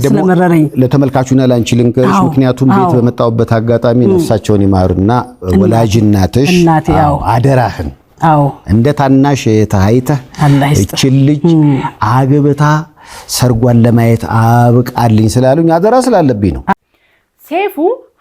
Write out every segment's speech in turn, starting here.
ስለመረረኝ ለተመልካቹና ላንቺ ልንገርሽ ምክንያቱም ቤት በመጣውበት አጋጣሚ ነፍሳቸውን ይማርና ወላጅ እናትሽ አደራህን እንደ ታናሽ የታይተ እቺ ልጅ አግብታ ሰርጓን ለማየት አብቃልኝ ስላሉኝ አደራ ስላለብኝ ነው ሰይፉ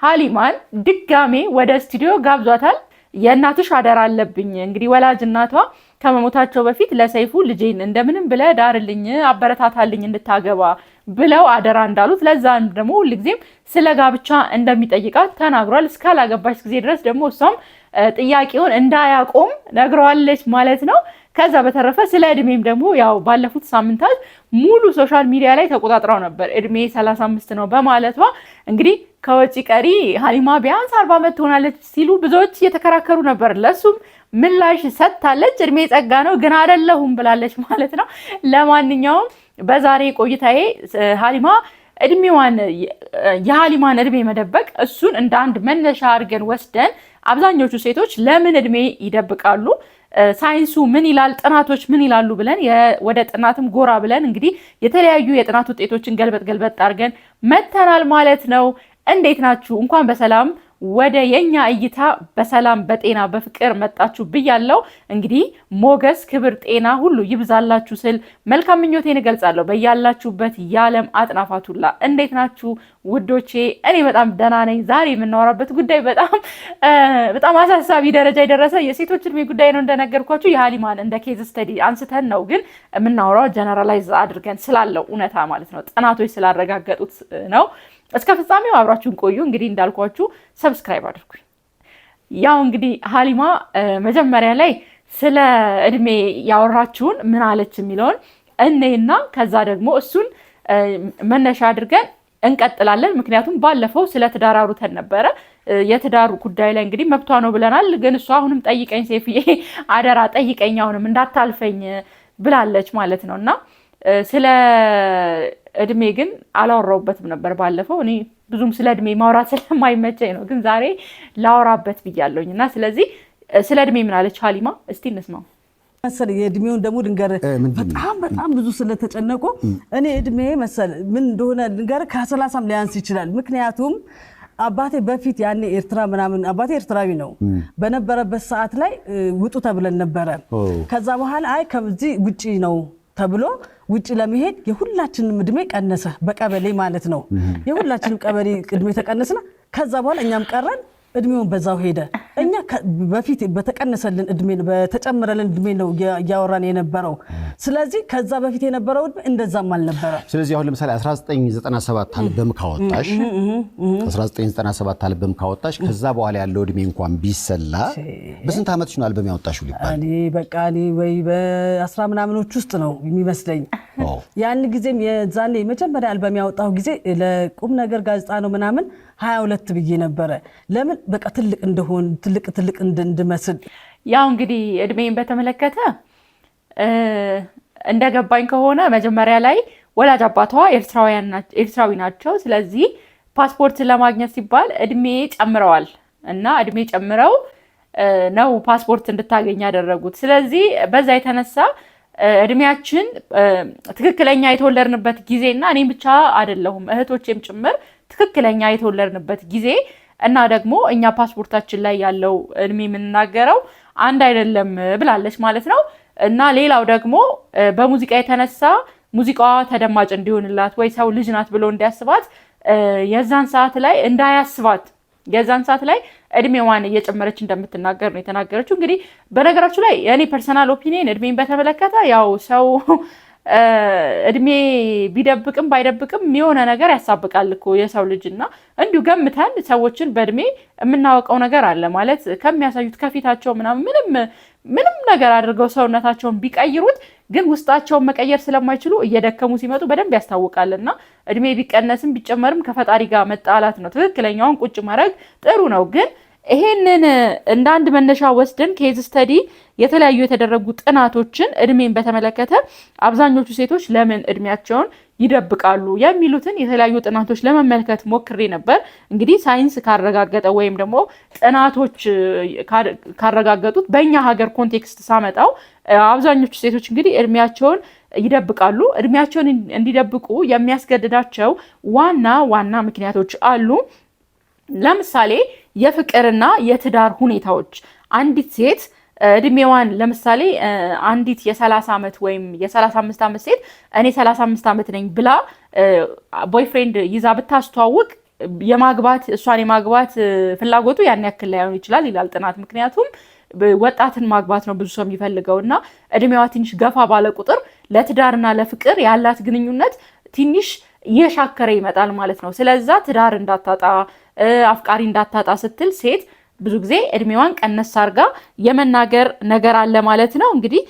ሀሊማን ድጋሜ ወደ ስቱዲዮ ጋብዟታል የእናትሽ አደራ አለብኝ እንግዲህ ወላጅ እናቷ ከመሞታቸው በፊት ለሰይፉ ልጄን እንደምንም ብለ ዳርልኝ አበረታታልኝ እንድታገባ ብለው አደራ እንዳሉት ለዛም ደግሞ ሁልጊዜም ስለ ጋብቻ እንደሚጠይቃት ተናግሯል እስካላገባች ጊዜ ድረስ ደግሞ እሷም ጥያቄውን እንዳያቆም ነግሯለች ማለት ነው ከዛ በተረፈ ስለ እድሜም ደግሞ ያው ባለፉት ሳምንታት ሙሉ ሶሻል ሚዲያ ላይ ተቆጣጥራው ነበር እድሜ 35 ነው በማለቷ እንግዲህ ከወጪ ቀሪ ሀሊማ ቢያንስ 40 ዓመት ሆናለች ሲሉ ብዙዎች እየተከራከሩ ነበር ለሱም ምላሽ ሰጥታለች እድሜ ጸጋ ነው ግን አይደለሁም ብላለች ማለት ነው ለማንኛውም በዛሬ ቆይታዬ ሀሊማ እድሜዋን የሀሊማን እድሜ መደበቅ እሱን እንደ አንድ መነሻ አድርገን ወስደን አብዛኞቹ ሴቶች ለምን እድሜ ይደብቃሉ ሳይንሱ ምን ይላል ጥናቶች ምን ይላሉ ብለን ወደ ጥናትም ጎራ ብለን እንግዲህ የተለያዩ የጥናት ውጤቶችን ገልበጥ አድርገን መተናል ማለት ነው እንዴት ናችሁ እንኳን በሰላም ወደ የኛ እይታ በሰላም በጤና በፍቅር መጣችሁ ብያለሁ እንግዲህ ሞገስ ክብር ጤና ሁሉ ይብዛላችሁ ስል መልካም ምኞቴን እገልጻለሁ በያላችሁበት የዓለም አጥናፋቱላ እንዴት ናችሁ ውዶቼ እኔ በጣም ደህና ነኝ ዛሬ የምናወራበት ጉዳይ በጣም አሳሳቢ ደረጃ የደረሰ የሴቶች እድሜ ጉዳይ ነው እንደነገርኳችሁ የሀሊማን እንደ ኬዝ ስተዲ አንስተን ነው ግን የምናወራው ጀነራላይዝ አድርገን ስላለው እውነታ ማለት ነው ጥናቶች ስላረጋገጡት ነው እስከ ፍጻሜው አብራችሁን ቆዩ እንግዲህ እንዳልኳችሁ ሰብስክራይብ አድርጉኝ ያው እንግዲህ ሀሊማ መጀመሪያ ላይ ስለ እድሜ ያወራችሁን ምን አለች የሚለውን እኔና ከዛ ደግሞ እሱን መነሻ አድርገን እንቀጥላለን ምክንያቱም ባለፈው ስለ ትዳር አውርተን ነበረ የትዳሩ ጉዳይ ላይ እንግዲህ መብቷ ነው ብለናል ግን እሷ አሁንም ጠይቀኝ ሰይፍዬ አደራ ጠይቀኝ አሁንም እንዳታልፈኝ ብላለች ማለት ነውና ስለ እድሜ ግን አላወራውበትም ነበር ባለፈው እኔ ብዙም ስለ እድሜ ማውራት ስለማይመቸኝ ነው ግን ዛሬ ላወራበት ብያለሁኝና ስለዚህ ስለ እድሜ ምን አለች ሀሊማ እስቲ እንስማው መሰለ የእድሜውን ደግሞ ድንገር በጣም ብዙ ስለተጨነቁ እኔ እድሜ መሰለ ምን እንደሆነ ድንገር ከ30 ሊያንስ ይችላል ምክንያቱም አባቴ በፊት ያኔ ኤርትራ ምናምን አባቴ ኤርትራዊ ነው በነበረበት ሰዓት ላይ ውጡ ተብለን ነበር ከዛ በኋላ አይ ከዚህ ውጪ ነው ተብሎ ውጪ ለመሄድ የሁላችንም እድሜ ቀነሰ በቀበሌ ማለት ነው የሁላችንም ቀበሌ እድሜ ተቀነሰና ከዛ በኋላ እኛም ቀረን እድሜውን በዛው ሄደ እኛ በፊት በተቀነሰልን እድሜ በተጨመረልን እድሜ ነው ያወራን የነበረው ስለዚህ ከዛ በፊት የነበረው እድሜ እንደዛም አልነበረ ስለዚህ አሁን ለምሳሌ 1997 አልበም ካወጣሽ 1997 አልበም ካወጣሽ ከዛ በኋላ ያለው እድሜ እንኳን ቢሰላ በስንት አመትሽ ነው አልበም ያወጣሽው ሊባል እኔ በቃ እኔ ወይ በ10 ምናምኖች ውስጥ ነው የሚመስለኝ ያን ጊዜም የዛኔ መጀመሪያ አልበም ያወጣው ጊዜ ለቁም ነገር ጋዜጣ ነው ምናምን 22 ብዬ ነበር ለምን በቃ ትልቅ እንደሆን ትልቅ እንድመስል ያው እንግዲህ እድሜን በተመለከተ እንደገባኝ ከሆነ መጀመሪያ ላይ ወላጅ አባቷ ኤርትራዊ ናቸው ስለዚህ ፓስፖርት ለማግኘት ሲባል እድሜ ጨምረዋል እና እድሜ ጨምረው ነው ፓስፖርት እንድታገኝ ያደረጉት ስለዚህ በዛ የተነሳ እድሜያችን ትክክለኛ የተወለድንበት ጊዜና እኔም ብቻ አይደለሁም እህቶቼም ጭምር ትክክለኛ የተወለድንበት ጊዜ እና ደግሞ እኛ ፓስፖርታችን ላይ ያለው እድሜ የምንናገረው አንድ አይደለም ብላለች ማለት ነው እና ሌላው ደግሞ በሙዚቃ የተነሳ ሙዚቃዋ ተደማጭ እንዲሆንላት ወይ ሰው ልጅ ናት ብሎ እንዲያስባት የዛን ሰዓት ላይ እንዳያስባት የዛን ሰዓት ላይ እድሜዋን እየጨመረች እንደምትናገር ነው የተናገረችው እንግዲህ በነገራችሁ ላይ የኔ ፐርሰናል ኦፒኒየን እድሜን በተመለከተ ያው ሰው እድሜ ቢደብቅም ባይደብቅም የሆነ ነገር ያሳብቃል እኮ የሰው ልጅና እንዲሁ ገምተን ሰዎችን በእድሜ የምናወቀው ነገር አለ ማለት ከሚያሳዩት ከፊታቸው ምንም ነገር አድርገው ሰውነታቸውን ቢቀይሩት ግን ውስጣቸውን መቀየር ስለማይችሉ እየደከሙ ሲመጡ በደንብ ያስታውቃልና እድሜ ቢቀነስም ቢጨመርም ከፈጣሪ ጋር መጣላት ነው ትክክለኛውን ቁጭ ማድረግ ጥሩ ነው ግን ይሄንን እንደ አንድ መነሻ ወስደን ኬዝ ስተዲ የተለያዩ የተደረጉ ጥናቶችን እድሜን በተመለከተ አብዛኞቹ ሴቶች ለምን እድሜያቸውን ይደብቃሉ የሚሉትን የተለያዩ ጥናቶች ለመመልከት ሞክሬ ነበር። እንግዲህ ሳይንስ ካረጋገጠ ወይም ደግሞ ጥናቶች ካረጋገጡት በእኛ ሀገር ኮንቴክስት ሳመጣው አብዛኞቹ ሴቶች እንግዲህ እድሜያቸውን ይደብቃሉ። እድሜያቸውን እንዲደብቁ የሚያስገድዳቸው ዋና ዋና ምክንያቶች አሉ። ለምሳሌ የፍቅርና የትዳር ሁኔታዎች። አንዲት ሴት እድሜዋን ለምሳሌ አንዲት የ30 ዓመት ወይም የ35 ዓመት ሴት እኔ 35 ዓመት ነኝ ብላ ቦይፍሬንድ ይዛ ብታስተዋውቅ እሷን የማግባት ፍላጎቱ ያን ያክል ላይሆን ይችላል ይላል ጥናት። ምክንያቱም ወጣትን ማግባት ነው ብዙ ሰው የሚፈልገው እና እድሜዋ ትንሽ ገፋ ባለ ቁጥር ለትዳርና ለፍቅር ያላት ግንኙነት ትንሽ እየሻከረ ይመጣል ማለት ነው። ስለዛ ትዳር እንዳታጣ አፍቃሪ እንዳታጣ ስትል ሴት ብዙ ጊዜ እድሜዋን ቀነስ አርጋ የመናገር ነገር አለ ማለት ነው። እንግዲህ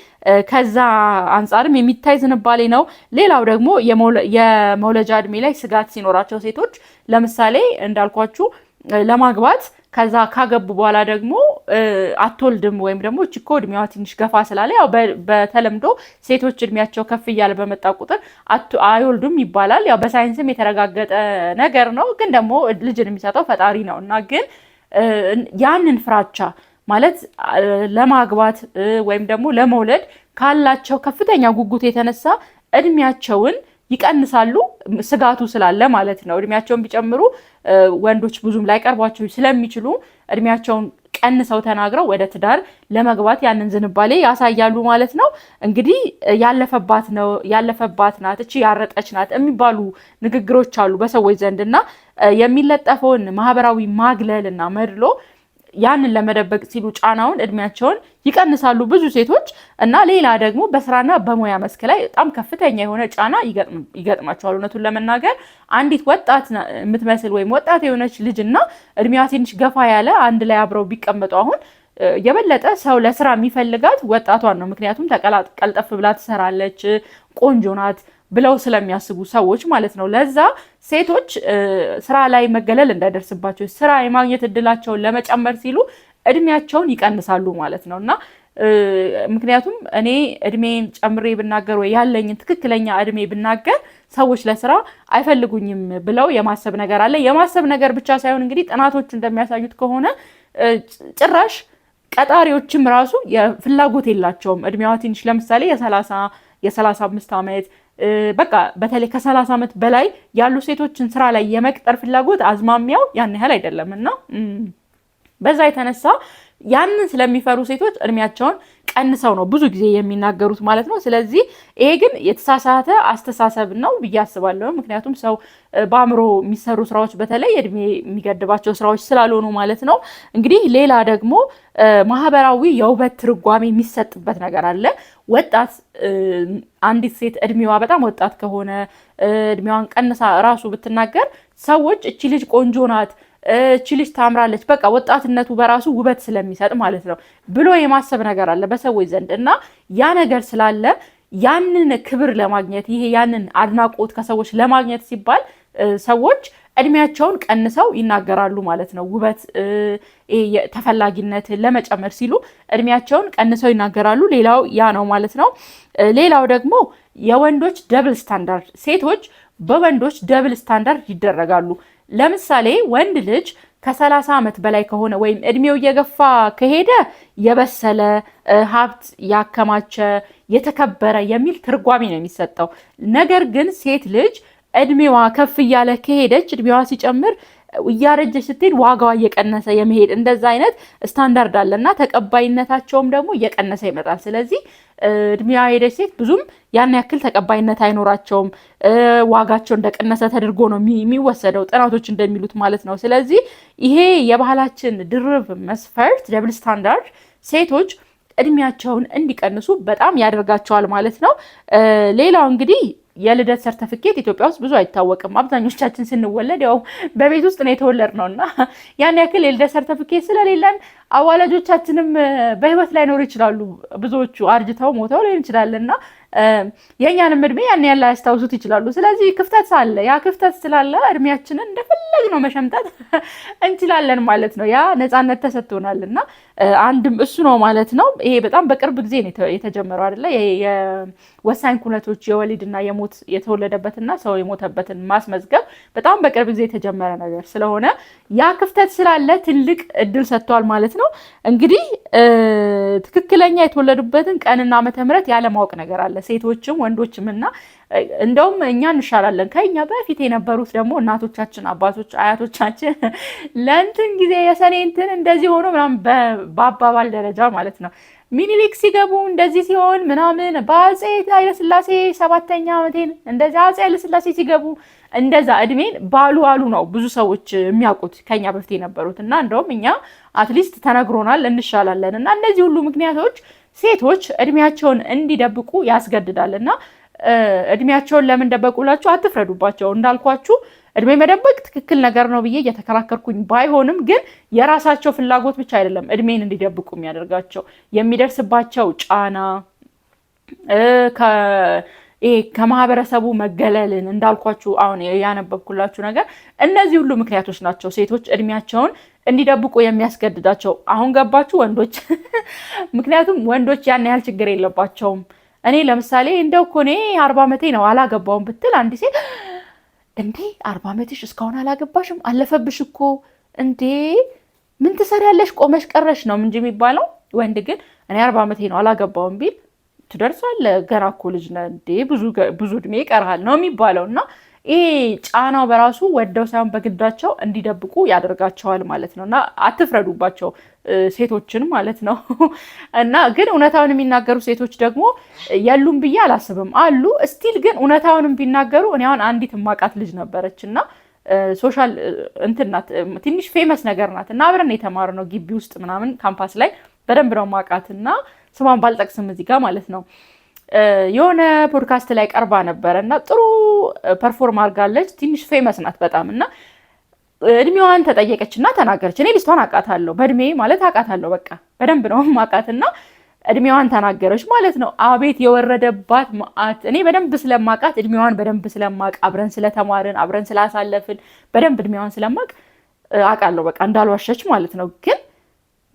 ከዛ አንጻርም የሚታይ ዝንባሌ ነው። ሌላው ደግሞ የመውለጃ እድሜ ላይ ስጋት ሲኖራቸው ሴቶች ለምሳሌ እንዳልኳችሁ ለማግባት ከዛ ካገቡ በኋላ ደግሞ አትወልድም ወይም ደግሞ እኮ እድሜዋ ትንሽ ገፋ ስላለ ያው በተለምዶ ሴቶች እድሜያቸው ከፍ እያለ በመጣ ቁጥር አይወልዱም ይባላል። ያው በሳይንስም የተረጋገጠ ነገር ነው። ግን ደግሞ ልጅን የሚሰጠው ፈጣሪ ነው እና ግን ያንን ፍራቻ ማለት ለማግባት ወይም ደግሞ ለመውለድ ካላቸው ከፍተኛ ጉጉት የተነሳ እድሜያቸውን ይቀንሳሉ፣ ስጋቱ ስላለ ማለት ነው። እድሜያቸውን ቢጨምሩ ወንዶች ብዙም ላይቀርቧቸው ስለሚችሉ እድሜያቸውን ቀንሰው ተናግረው ወደ ትዳር ለመግባት ያንን ዝንባሌ ያሳያሉ ማለት ነው። እንግዲህ ያለፈባት ናት፣ እቺ ያረጠች ናት የሚባሉ ንግግሮች አሉ በሰዎች ዘንድና የሚለጠፈውን ማህበራዊ ማግለልና መድሎ ያንን ለመደበቅ ሲሉ ጫናውን እድሜያቸውን ይቀንሳሉ ብዙ ሴቶች። እና ሌላ ደግሞ በስራና በሙያ መስክ ላይ በጣም ከፍተኛ የሆነ ጫና ይገጥማቸዋል። እውነቱን ለመናገር አንዲት ወጣት የምትመስል ወይም ወጣት የሆነች ልጅና እድሜዋ ትንሽ ገፋ ያለ አንድ ላይ አብረው ቢቀመጡ አሁን የበለጠ ሰው ለስራ የሚፈልጋት ወጣቷን ነው። ምክንያቱም ቀልጠፍ ብላ ትሰራለች፣ ቆንጆ ናት ብለው ስለሚያስቡ ሰዎች ማለት ነው። ለዛ ሴቶች ስራ ላይ መገለል እንዳይደርስባቸው ስራ የማግኘት እድላቸውን ለመጨመር ሲሉ እድሜያቸውን ይቀንሳሉ ማለት ነው። እና ምክንያቱም እኔ እድሜን ጨምሬ ብናገር ወይ ያለኝን ትክክለኛ እድሜ ብናገር ሰዎች ለስራ አይፈልጉኝም ብለው የማሰብ ነገር አለ። የማሰብ ነገር ብቻ ሳይሆን እንግዲህ ጥናቶች እንደሚያሳዩት ከሆነ ጭራሽ ቀጣሪዎችም ራሱ የፍላጎት የላቸውም። እድሜዋ ትንሽ ለምሳሌ የ35 ዓመት በቃ በተለይ ከ30 ዓመት በላይ ያሉ ሴቶችን ስራ ላይ የመቅጠር ፍላጎት አዝማሚያው ያን ያህል አይደለም እና በዛ የተነሳ ያንን ስለሚፈሩ ሴቶች እድሜያቸውን ቀንሰው ነው ብዙ ጊዜ የሚናገሩት ማለት ነው። ስለዚህ ይሄ ግን የተሳሳተ አስተሳሰብ ነው ብዬ አስባለሁ። ምክንያቱም ሰው በአእምሮ የሚሰሩ ስራዎች በተለይ እድሜ የሚገድባቸው ስራዎች ስላልሆኑ ማለት ነው። እንግዲህ ሌላ ደግሞ ማህበራዊ የውበት ትርጓሜ የሚሰጥበት ነገር አለ። ወጣት አንዲት ሴት እድሜዋ በጣም ወጣት ከሆነ እድሜዋን ቀንሳ ራሱ ብትናገር ሰዎች እቺ ልጅ ቆንጆ ናት፣ እቺ ልጅ ታምራለች፣ በቃ ወጣትነቱ በራሱ ውበት ስለሚሰጥ ማለት ነው ብሎ የማሰብ ነገር አለ በሰዎች ዘንድ እና ያ ነገር ስላለ ያንን ክብር ለማግኘት ያንን አድናቆት ከሰዎች ለማግኘት ሲባል ሰዎች እድሜያቸውን ቀንሰው ይናገራሉ ማለት ነው። ውበት ተፈላጊነት ለመጨመር ሲሉ እድሜያቸውን ቀንሰው ይናገራሉ። ሌላው ያ ነው ማለት ነው። ሌላው ደግሞ የወንዶች ደብል ስታንዳርድ፣ ሴቶች በወንዶች ደብል ስታንዳርድ ይደረጋሉ። ለምሳሌ ወንድ ልጅ ከ30 ዓመት በላይ ከሆነ ወይም እድሜው እየገፋ ከሄደ የበሰለ ሀብት ያከማቸ የተከበረ የሚል ትርጓሜ ነው የሚሰጠው። ነገር ግን ሴት ልጅ እድሜዋ ከፍ እያለ ከሄደች እድሜዋ ሲጨምር እያረጀች ስትሄድ ዋጋዋ እየቀነሰ የመሄድ እንደዛ አይነት ስታንዳርድ አለና ተቀባይነታቸውም ደግሞ እየቀነሰ ይመጣል። ስለዚህ እድሜዋ ሄደች ሴት ብዙም ያን ያክል ተቀባይነት አይኖራቸውም። ዋጋቸው እንደቀነሰ ተደርጎ ነው የሚወሰደው ጥናቶች እንደሚሉት ማለት ነው። ስለዚህ ይሄ የባህላችን ድርብ መስፈርት ደብል ስታንዳርድ ሴቶች እድሜያቸውን እንዲቀንሱ በጣም ያደርጋቸዋል ማለት ነው። ሌላው እንግዲህ የልደት ሰርተፊኬት ኢትዮጵያ ውስጥ ብዙ አይታወቅም። አብዛኞቻችን ስንወለድ ያው በቤት ውስጥ ነው የተወለድነው እና ያን ያክል የልደት ሰርተፊኬት ስለሌለን አዋላጆቻችንም በህይወት ላይኖሩ ይችላሉ። ብዙዎቹ አርጅተው ሞተው ሊሆን ይችላል እና የእኛንም እድሜ ያን ያህል ያስታውሱት ይችላሉ። ስለዚህ ክፍተት አለ። ያ ክፍተት ስላለ እድሜያችንን እንደፈለግነው መሸምጠት እንችላለን ማለት ነው። ያ ነፃነት ተሰጥቶናል እና አንድም እሱ ነው ማለት ነው። ይሄ በጣም በቅርብ ጊዜ ነው የተጀመረው አይደለ? የወሳኝ ኩነቶች የወሊድና የሞት የተወለደበትና ሰው የሞተበትን ማስመዝገብ በጣም በቅርብ ጊዜ የተጀመረ ነገር ስለሆነ ያ ክፍተት ስላለ ትልቅ እድል ሰጥቷል ማለት ነው። እንግዲህ ትክክለኛ የተወለዱበትን ቀንና ዓመተ ምህረት ያለማወቅ ነገር አለ ሴቶችም ወንዶችም እና እንደውም እኛ እንሻላለን ከኛ በፊት የነበሩት ደግሞ እናቶቻችን አባቶች አያቶቻችን ለእንትን ጊዜ የሰኔ እንትን እንደዚህ ሆኖ ምናምን በአባባል ደረጃ ማለት ነው ሚኒሊክ ሲገቡ እንደዚህ ሲሆን ምናምን በአፄ ኃይለሥላሴ 7ኛ ዓመቴን እንደዚህ አፄ ኃይለሥላሴ ሲገቡ እንደዛ እድሜን ባሉ አሉ ነው ብዙ ሰዎች የሚያውቁት ከኛ በፊት የነበሩት እና እንደውም እኛ አትሊስት ተነግሮናል እንሻላለን እና እነዚህ ሁሉ ምክንያቶች ሴቶች እድሜያቸውን እንዲደብቁ ያስገድዳልና እድሜያቸውን ለምን ደበቁላችሁ አትፍረዱባቸው። እንዳልኳችሁ እድሜ መደበቅ ትክክል ነገር ነው ብዬ እየተከራከርኩኝ ባይሆንም ግን የራሳቸው ፍላጎት ብቻ አይደለም እድሜን እንዲደብቁ የሚያደርጋቸው የሚደርስባቸው ጫና ከማህበረሰቡ መገለልን እንዳልኳችሁ አሁን ያነበብኩላችሁ ነገር እነዚህ ሁሉ ምክንያቶች ናቸው ሴቶች እድሜያቸውን እንዲደብቁ የሚያስገድዳቸው። አሁን ገባችሁ ወንዶች? ምክንያቱም ወንዶች ያን ያህል ችግር የለባቸውም። እኔ ለምሳሌ እንደው እኮ እኔ 40 ዓመቴ ነው አላገባውም ብትል አንድ ሴት እንዴ 40 ዓመትሽ እስካሁን አላገባሽም አለፈብሽ እኮ እንዴ ምን ትሰሪያለሽ ቆመሽ ቀረሽ ነው እንጂ የሚባለው። ወንድ ግን እኔ 40 ዓመቴ ነው አላገባውም ቢል ትደርሳለህ ገና እኮ ልጅ ነህ እንዴ ብዙ እድሜ ይቀርሃል ነው የሚባለው። እና ይሄ ጫናው በራሱ ወደው ሳይሆን በግዳቸው እንዲደብቁ ያደርጋቸዋል ማለት ነው። እና አትፍረዱባቸው ሴቶችን ማለት ነው። እና ግን እውነታውን የሚናገሩ ሴቶች ደግሞ የሉም ብዬ አላስብም፣ አሉ ስቲል። ግን እውነታውንም ቢናገሩ እኔ አሁን አንዲት ማቃት ልጅ ነበረች እና ሶሻል እንትን ናት፣ ትንሽ ፌመስ ነገር ናት እና አብረን የተማርነው ግቢ ውስጥ ምናምን ካምፓስ ላይ በደንብ ነው ማቃት እና ስሟን ባልጠቅስም እዚህ ጋር ማለት ነው የሆነ ፖድካስት ላይ ቀርባ ነበረ እና ጥሩ ፐርፎርም አድርጋለች። ትንሽ ፌመስ ናት በጣም እና እድሜዋን ተጠየቀች እና ተናገረች። እኔ ልጅቷን አውቃታለሁ በእድሜ ማለት አውቃታለሁ በቃ በደንብ ነው ማውቃት እና እድሜዋን ተናገረች ማለት ነው። አቤት የወረደባት ማአት። እኔ በደንብ ስለማውቃት እድሜዋን በደንብ ስለማውቅ አብረን ስለተማርን አብረን ስላሳለፍን በደንብ እድሜዋን ስለማውቅ አውቃለሁ በቃ እንዳልዋሸች ማለት ነው። ግን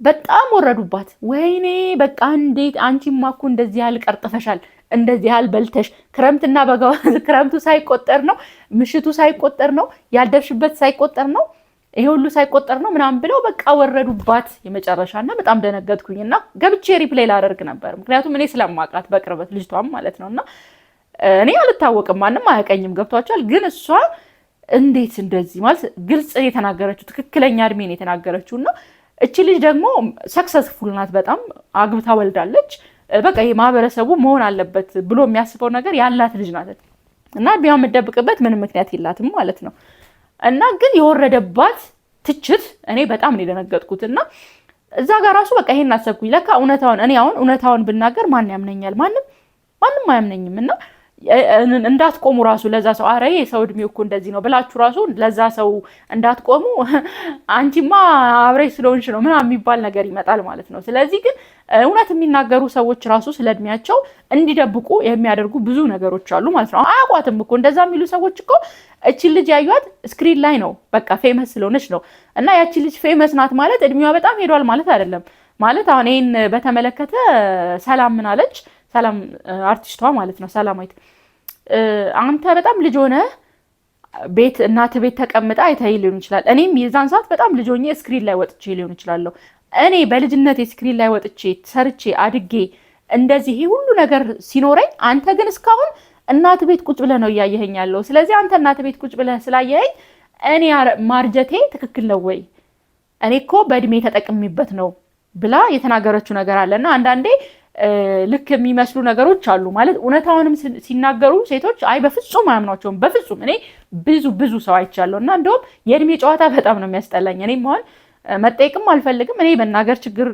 በጣም ወረዱባት። ወይኔ በቃ እንዴት አንቺማ እኮ እንደዚህ ያህል ቀርጥፈሻል፣ እንደዚህ ያህል በልተሽ፣ ክረምትና በጋው ክረምቱ ሳይቆጠር ነው፣ ምሽቱ ሳይቆጠር ነው፣ ያልደርሽበት ሳይቆጠር ነው፣ ይሄ ሁሉ ሳይቆጠር ነው ምናምን ብለው በቃ ወረዱባት የመጨረሻና በጣም ደነገጥኩኝና ገብቼ ሪፕሌይ ላደርግ ነበር። ምክንያቱም እኔ ስለማውቃት በቅርበት ልጅቷም ማለት ነውና እኔ አልታወቅም ማንም አያውቀኝም ገብቷቸዋል። ግን እሷ እንዴት እንደዚህ ማለት ግልጽ የተናገረችው ትክክለኛ እድሜን የተናገረችውና እቺ ልጅ ደግሞ ሰክሰስፉል ናት በጣም አግብታ ወልዳለች። በቃ ይሄ ማህበረሰቡ መሆን አለበት ብሎ የሚያስበው ነገር ያላት ልጅ ናት እና ቢያም የምትደብቅበት ምንም ምክንያት የላትም ማለት ነው። እና ግን የወረደባት ትችት እኔ በጣም ነው የደነገጥኩት እና እዛ ጋር ራሱ በቃ ይሄን አሰብኩኝ። ለካ እውነታውን እኔ አሁን እውነታውን ብናገር ማን ያምነኛል? ማንም አያምነኝም። እና እንዳትቆሙ ራሱ ለዛ ሰው አረ የሰው እድሜው እኮ እንደዚህ ነው ብላችሁ ራሱ ለዛ ሰው እንዳትቆሙ አንቺማ አብረሽ ስለሆንሽ ነው ምናምን የሚባል ነገር ይመጣል ማለት ነው። ስለዚህ ግን እውነት የሚናገሩ ሰዎች ራሱ ስለ እድሜያቸው እንዲደብቁ የሚያደርጉ ብዙ ነገሮች አሉ ማለት ነው። አያውቋትም እኮ እንደዛ የሚሉ ሰዎች እኮ እቺ ልጅ ያዩት ስክሪን ላይ ነው በቃ ፌመስ ስለሆነች ነው። እና ያቺ ልጅ ፌመስ ናት ማለት እድሜዋ በጣም ሄዷል ማለት አይደለም። ማለት አሁን ይሄን በተመለከተ ሰላም ምን አለች? ሰላም አርቲስቷ ማለት ነው ሰላማዊት፣ አንተ በጣም ልጅ ሆነ ቤት እናት ቤት ተቀምጣ አይታይ ሊሆን ይችላል። እኔም የዛን ሰዓት በጣም ልጅ ሆኜ ስክሪን ላይ ወጥቼ ሊሆን ይችላል። እኔ በልጅነቴ ስክሪን ላይ ወጥቼ ሰርቼ አድጌ እንደዚህ ሁሉ ነገር ሲኖረኝ፣ አንተ ግን እስካሁን እናት ቤት ቁጭ ብለህ ነው እያየኸኝ ያለው። ስለዚህ አንተ እናት ቤት ቁጭ ብለህ ስላየኸኝ እኔ ማርጀቴ ትክክል ነው ወይ? እኔ እኮ በእድሜ ተጠቅሚበት ነው ብላ የተናገረችው ነገር አለና አንዳንዴ ልክ የሚመስሉ ነገሮች አሉ ማለት እውነታውንም ሲናገሩ ሴቶች አይ በፍጹም አያምኗቸውም። በፍጹም እኔ ብዙ ሰው አይቻለሁ እና እንደውም የእድሜ ጨዋታ በጣም ነው የሚያስጠላኝ። እኔም አሁን መጠየቅም አልፈልግም። እኔ መናገር ችግር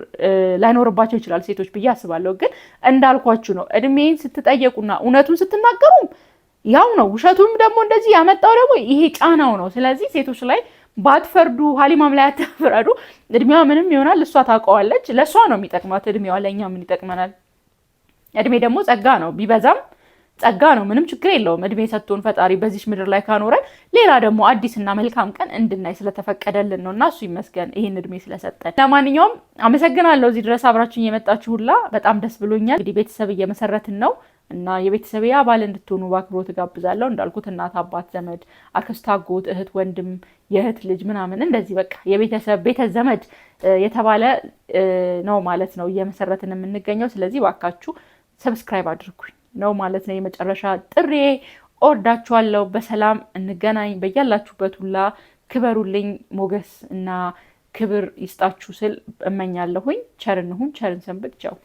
ላይኖርባቸው ይችላል ሴቶች ብዬ አስባለሁ። ግን እንዳልኳችሁ ነው እድሜን ስትጠየቁና እውነቱን ስትናገሩም ያው ነው፣ ውሸቱም ደግሞ እንደዚህ ያመጣው ደግሞ ይሄ ጫናው ነው። ስለዚህ ሴቶች ላይ ባትፈርዱ፣ ሀሊማም ላይ አትፈረዱ። እድሜዋ ምንም ይሆናል እሷ ታውቀዋለች። ለእሷ ነው የሚጠቅማት እድሜዋ፣ ለእኛ ምን ይጠቅመናል? እድሜ ደግሞ ጸጋ ነው፣ ቢበዛም ጸጋ ነው። ምንም ችግር የለውም። እድሜ ሰጥቶን ፈጣሪ በዚህ ምድር ላይ ካኖረን ሌላ ደግሞ አዲስና መልካም ቀን እንድናይ ስለተፈቀደልን ነውና እሱ ይመስገን ይሄን እድሜ ስለሰጠን። ለማንኛውም አመሰግናለሁ እዚህ ድረስ አብራችሁኝ የመጣችሁ ሁላ በጣም ደስ ብሎኛል። እንግዲህ ቤተሰብ እየመሰረትን ነው እና የቤተሰብ አባል እንድትሆኑ በአክብሮት ጋብዛለሁ። እንዳልኩት እናት፣ አባት፣ ዘመድ፣ አክስት፣ አጎት፣ እህት፣ ወንድም፣ የእህት ልጅ ምናምን እንደዚህ በቃ የቤተሰብ ቤተ ዘመድ የተባለ ነው ማለት ነው እየመሰረትን የምንገኘው። ስለዚህ ባካችሁ ሰብስክራይብ አድርጉኝ ነው ማለት ነው የመጨረሻ ጥሪ። እወዳችኋለሁ። በሰላም እንገናኝ። በያላችሁበት ሁላ ክበሩልኝ። ሞገስ እና ክብር ይስጣችሁ ስል እመኛለሁኝ። ቸር እንሁን፣ ቸርን ሰንብት። ቻው።